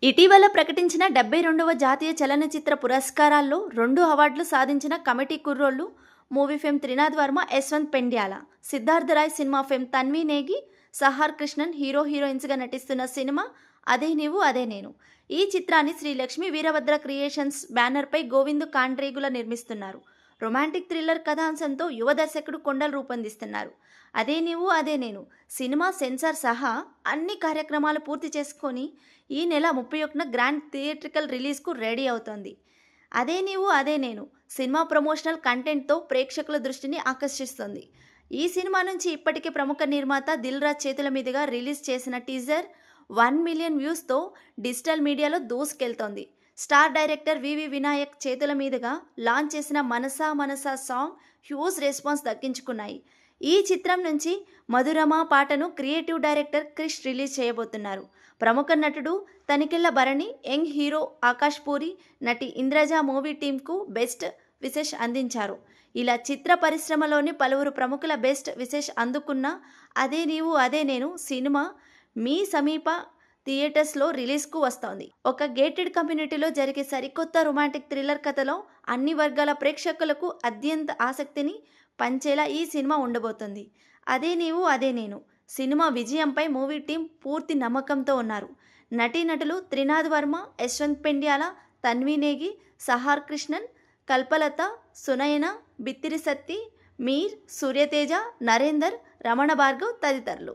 ఇటీవల ప్రకటించిన 72వ జాతీయ చలనచిత్ర పురస్కారాల్లో 2 అవార్డులు సాధించిన committee Kurrollu movie fame Trinath Varma, Yashwanth Pendyala. Siddhartha Roy సినిమా ఫేమ్ తన్వి నేగి, సహార్ కృష్ణన్ హీరోయిన్స్గా నటిస్తున్న సినిమా అదే నీవు అదే నేను. ఈ చిత్రాన్ని శ్రీ లక్ష్మీ వీరభద్ర క్రియేషన్స్ బ్యానర్పై గోవిందు కాండ్రేగుల నిర్మిస్తున్నారు. రొమాంటిక్ థ్రిల్లర్ కథాంశంతో యువ దర్శకుడు కొండలు రూపొందిస్తున్నారు. అదే నీవు అదే నేను సినిమా సెన్సార్ సహా అన్ని కార్యక్రమాలు పూర్తి చేసుకొని ఈ నెల 31న గ్రాండ్ థియేట్రికల్ రిలీజ్కు రెడీ అవుతోంది. అదే నీవు అదే నేను సినిమా ప్రమోషనల్ కంటెంట్తో ప్రేక్షకుల దృష్టిని ఆకర్షిస్తుంది. ఈ సినిమా నుంచి ఇప్పటికే ప్రముఖ నిర్మాత దిల్ రాజు చేతుల మీదుగా రిలీజ్ చేసిన టీజర్ 1 మిలియన్ వ్యూస్తో డిజిటల్ మీడియాలో దూసుకెళ్తోంది. స్టార్ డైరెక్టర్ వివి వినాయక్ చేతుల మీదుగా లాంచ్ చేసిన మనసా మనసా సాంగ్ హ్యూజ్ రెస్పాన్స్ దక్కించుకున్నాయి. ఈ చిత్రం నుంచి మధురమ పాటను క్రియేటివ్ డైరెక్టర్ క్రిష్ రిలీజ్ చేయబోతున్నారు. ప్రముఖ నటుడు తనికెళ్ల భరణి, యంగ్ హీరో ఆకాష్ పూరి, నటి ఇంద్రజ మూవీ టీంకు బెస్ట్ విశేష్ అందించారు. ఇలా చిత్ర పరిశ్రమలోని పలువురు ప్రముఖుల బెస్ట్ విశేష్ అందుకున్న అదే నీవు అదే నేను సినిమా మీ సమీప థియేటర్స్లో రిలీజ్కు వస్తోంది. ఒక గేటెడ్ కమ్యూనిటీలో జరిగే సరికొత్త రొమాంటిక్ థ్రిల్లర్ కథలో అన్ని వర్గాల ప్రేక్షకులకు అత్యంత ఆసక్తిని పంచేలా ఈ సినిమా ఉండబోతుంది. అదే నీవు అదే నేను సినిమా విజయంపై మూవీ టీం పూర్తి నమ్మకంతో ఉన్నారు. నటీనటులు త్రినాథ్ వర్మ, యశ్వంత్ పెండ్యాల, తన్వి నేగి, సహార్ కృష్ణన్, కల్పలత, సునయన, బిత్తిరి సత్తి, మీర్, సూర్యతేజ, నరేందర్, రమణ భార్గవ్ తదితరులు.